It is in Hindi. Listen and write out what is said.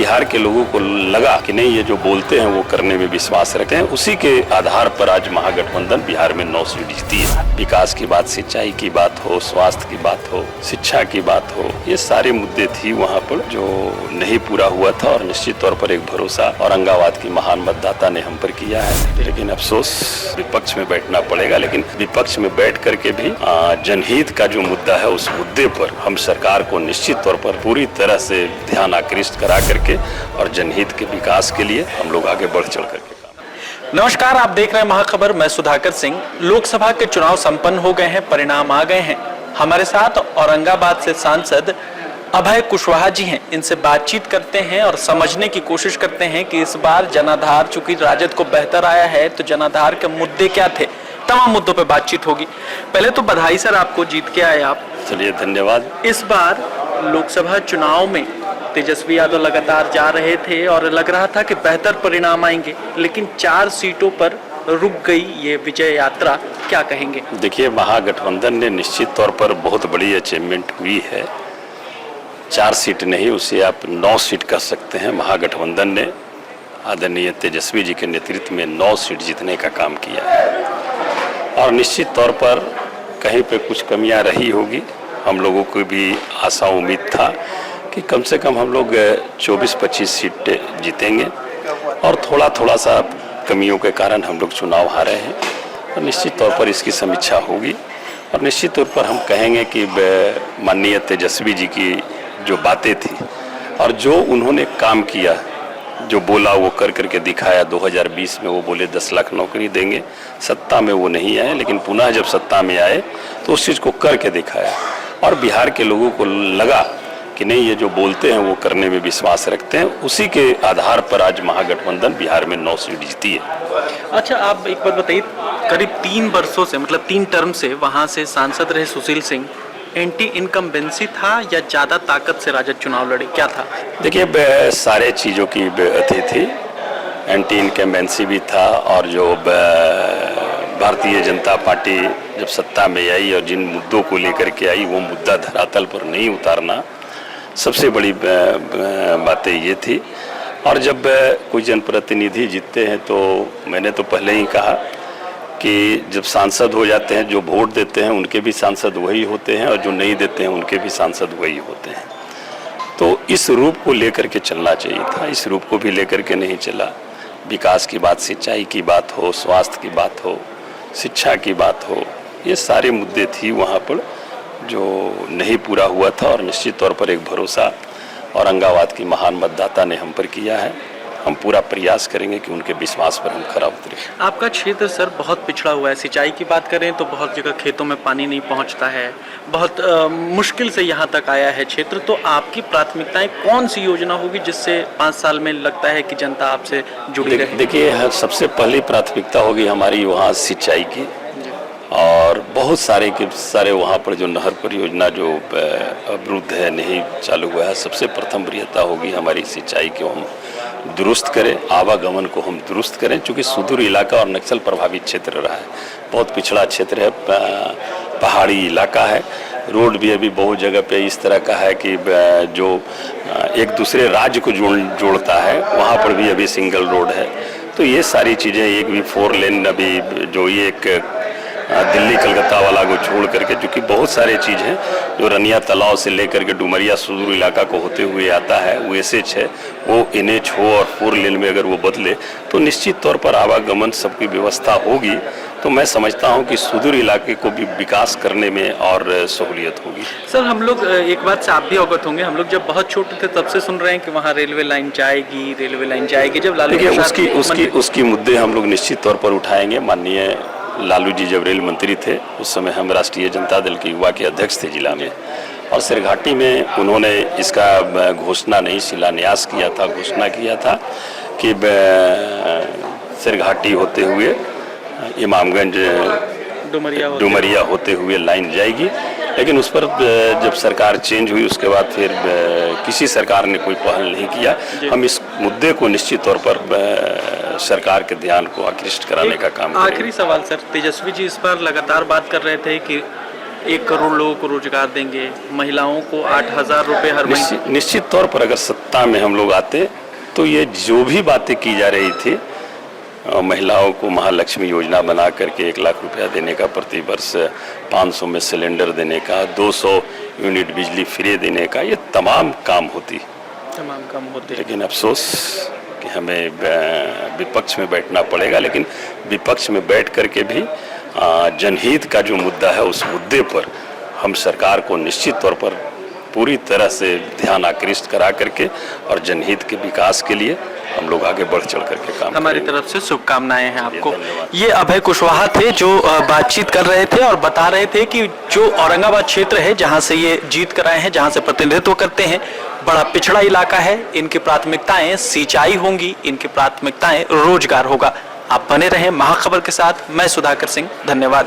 बिहार के लोगों को लगा कि नहीं, ये जो बोलते हैं वो करने में विश्वास रखते हैं, उसी के आधार पर आज महागठबंधन बिहार में 9 सीट जीती है। विकास की बात, सिंचाई की बात हो, स्वास्थ्य की बात हो, शिक्षा की बात हो, ये सारे मुद्दे थी वहाँ पर जो नहीं पूरा हुआ था। और निश्चित तौर पर एक भरोसा औरंगाबाद की महान मतदाता ने हम पर किया है। लेकिन अफसोस विपक्ष में बैठना पड़ेगा, लेकिन विपक्ष में बैठ करके भी जनहित का जो मुद्दा है उस मुद्दे पर हम सरकार को निश्चित तौर पर पूरी तरह से ध्यान आकृष्ट करा करके और जनहित के विकास के लिए हम लोग आगे बढ़ चढ़ करके। नमस्कार, आप देख रहे हैं महाखबर। मैं सुधाकर सिंह। लोकसभा के चुनाव संपन्न हो गए हैं, परिणाम आ गए हैं। हमारे साथ औरंगाबाद से सांसद अभय कुशवाहा जी हैं। इनसे बातचीत करते हैं और समझने की कोशिश करते हैं कि इस बार जनाधार, चूंकि राजद को बेहतर आया है, तो जनाधार के मुद्दे क्या थे। तमाम मुद्दों पे बातचीत होगी। पहले तो बधाई सर, आपको जीत के आए आप। चलिए, धन्यवाद। इस बार लोकसभा चुनाव में तेजस्वी यादव लगातार जा रहे थे और लग रहा था कि बेहतर परिणाम आएंगे, लेकिन 4 सीटों पर रुक गई ये विजय यात्रा। क्या कहेंगे? देखिए, महागठबंधन ने निश्चित तौर पर बहुत बड़ी अचीवमेंट हुई है। 4 सीट नहीं, उसे आप 9 सीट कह सकते हैं। महागठबंधन ने आदरणीय तेजस्वी जी के नेतृत्व में 9 सीट जीतने का काम किया है। और निश्चित तौर पर कहीं पे कुछ कमियां रही होगी। हम लोगों को भी आशा उम्मीद था कि कम से कम हम लोग 24-25 सीट जीतेंगे, और थोड़ा थोड़ा सा कमियों के कारण हम लोग चुनाव हारे हैं। और निश्चित तौर पर इसकी समीक्षा होगी और निश्चित तौर पर हम कहेंगे कि माननीय तेजस्वी जी की जो बातें थी और जो उन्होंने काम किया, जो बोला वो कर करके दिखाया। 2020 में वो बोले 10 लाख नौकरी देंगे, सत्ता में वो नहीं आए, लेकिन पुनः जब सत्ता में आए तो उस चीज़ को करके दिखाया। और बिहार के लोगों को लगा कि नहीं, ये जो बोलते हैं वो करने में विश्वास रखते हैं, उसी के आधार पर आज महागठबंधन बिहार में 9 सीट जीती है। अच्छा, आप एक बात बताइए, करीब 3 वर्षों से, मतलब 3 टर्म से वहाँ से सांसद रहे सुशील सिंह, एंटी इनकम्बेंसी था या ज़्यादा ताकत से राजद चुनाव लड़े, क्या था? देखिए, सारे चीज़ों की अथी थी। एंटी इनकम्बेंसी भी था, और जो भारतीय जनता पार्टी जब सत्ता में आई और जिन मुद्दों को लेकर के आई, वो मुद्दा धरातल पर नहीं उतारना सबसे बड़ी बातें ये थी। और जब कोई जनप्रतिनिधि जीतते हैं तो मैंने तो पहले ही कहा कि जब सांसद हो जाते हैं, जो वोट देते हैं उनके भी सांसद वही होते हैं, और जो नहीं देते हैं उनके भी सांसद वही होते हैं। तो इस रूप को लेकर के चलना चाहिए था, इस रूप को भी लेकर के नहीं चला। विकास की बात, सिंचाई की बात हो, स्वास्थ्य की बात हो, शिक्षा की बात हो, ये सारे मुद्दे थी वहाँ पर जो नहीं पूरा हुआ था। और निश्चित तौर पर एक भरोसा औरंगाबाद की महान मतदाता ने हम पर किया है। हम पूरा प्रयास करेंगे कि उनके विश्वास पर हम खरा उतरें। आपका क्षेत्र सर बहुत पिछड़ा हुआ है। सिंचाई की बात करें तो बहुत जगह खेतों में पानी नहीं पहुंचता है, बहुत मुश्किल से यहाँ तक आया है क्षेत्र। तो आपकी प्राथमिकताएं कौन सी योजना होगी जिससे 5 साल में लगता है कि जनता आपसे जुड़ी रहे? देखिए, सबसे पहली प्राथमिकता होगी हमारी वहाँ सिंचाई की, और बहुत सारे वहाँ पर जो नहर परियोजना जो अवरुद्ध है, नहीं चालू हुआ है, सबसे प्रथम वरीयता होगी हमारी सिंचाई को हम दुरुस्त करें, आवागमन को हम दुरुस्त करें। चूँकि सुदूर इलाका और नक्सल प्रभावित क्षेत्र रहा है, बहुत पिछड़ा क्षेत्र है, पहाड़ी इलाका है। रोड भी अभी बहुत जगह पे इस तरह का है कि जो एक दूसरे राज्य को जोड़ता है, वहाँ पर भी अभी सिंगल रोड है। तो ये सारी चीज़ें, एक भी 4 लेन अभी जो ये एक दिल्ली कलकत्ता वाला को छोड़ करके, क्योंकि बहुत सारे चीज़ हैं जो रनिया तालाब से लेकर के डुमरिया सुदूर इलाका को होते हुए आता है, वो SH है, वो NH हो और 4 लेन में अगर वो बदले तो निश्चित तौर पर आवागमन सबकी व्यवस्था होगी। तो मैं समझता हूं कि सुदूर इलाके को भी विकास करने में और सहूलियत होगी। सर, हम लोग एक बात से आप भी अवगत होंगे, हम लोग जब बहुत छोटे थे तब से सुन रहे हैं कि वहाँ रेलवे लाइन जाएगी। जब लालू उसकी मुद्दे हम लोग निश्चित तौर पर उठाएंगे। माननीय लालू जी जब रेल मंत्री थे, उस समय हम राष्ट्रीय जनता दल के युवा के अध्यक्ष थे जिला में, और सिरघाटी में उन्होंने इसका घोषणा नहीं, शिलान्यास किया था, घोषणा किया था कि सिरघाटी होते हुए इमामगंज डुमरिया होते हुए लाइन जाएगी। लेकिन उस पर जब सरकार चेंज हुई उसके बाद फिर किसी सरकार ने कोई पहल नहीं किया। हम इस मुद्दे को निश्चित तौर पर सरकार के ध्यान को आकृष्ट कराने का काम करेंगे। आखिरी सवाल सर, तेजस्वी जी इस पर लगातार बात कर रहे थे कि 1 करोड़ लोगों को रोजगार देंगे, महिलाओं को 8,000 रुपए हर महीने। निश्चित तौर पर अगर सत्ता में हम लोग आते तो ये जो भी बातें की जा रही थी, महिलाओं को महालक्ष्मी योजना बना करके 1 लाख रुपया देने का प्रति वर्ष, 500 में सिलेंडर देने का, 200 यूनिट बिजली फ्री देने का, ये तमाम काम होते। लेकिन अफसोस कि हमें विपक्ष में बैठना पड़ेगा, लेकिन विपक्ष में बैठ करके भी जनहित का जो मुद्दा है उस मुद्दे पर हम सरकार को निश्चित तौर पर पूरी तरह से ध्यान आकृष्ट करा करके और जनहित के विकास के लिए हम लोग आगे बढ़ चढ़ करके काम हमारी करेंगे। तरफ से शुभकामनाएं हैं आपको। ये अभय कुशवाहा थे जो बातचीत कर रहे थे और बता रहे थे कि जो औरंगाबाद क्षेत्र है जहां से ये जीत कर आए हैं, जहां से प्रतिनिधित्व करते हैं, बड़ा पिछड़ा इलाका है। इनकी प्राथमिकताएं सिंचाई होंगी, इनकी प्राथमिकताएं रोजगार होगा। आप बने रहें महाखबर के साथ। मैं सुधाकर सिंह, धन्यवाद।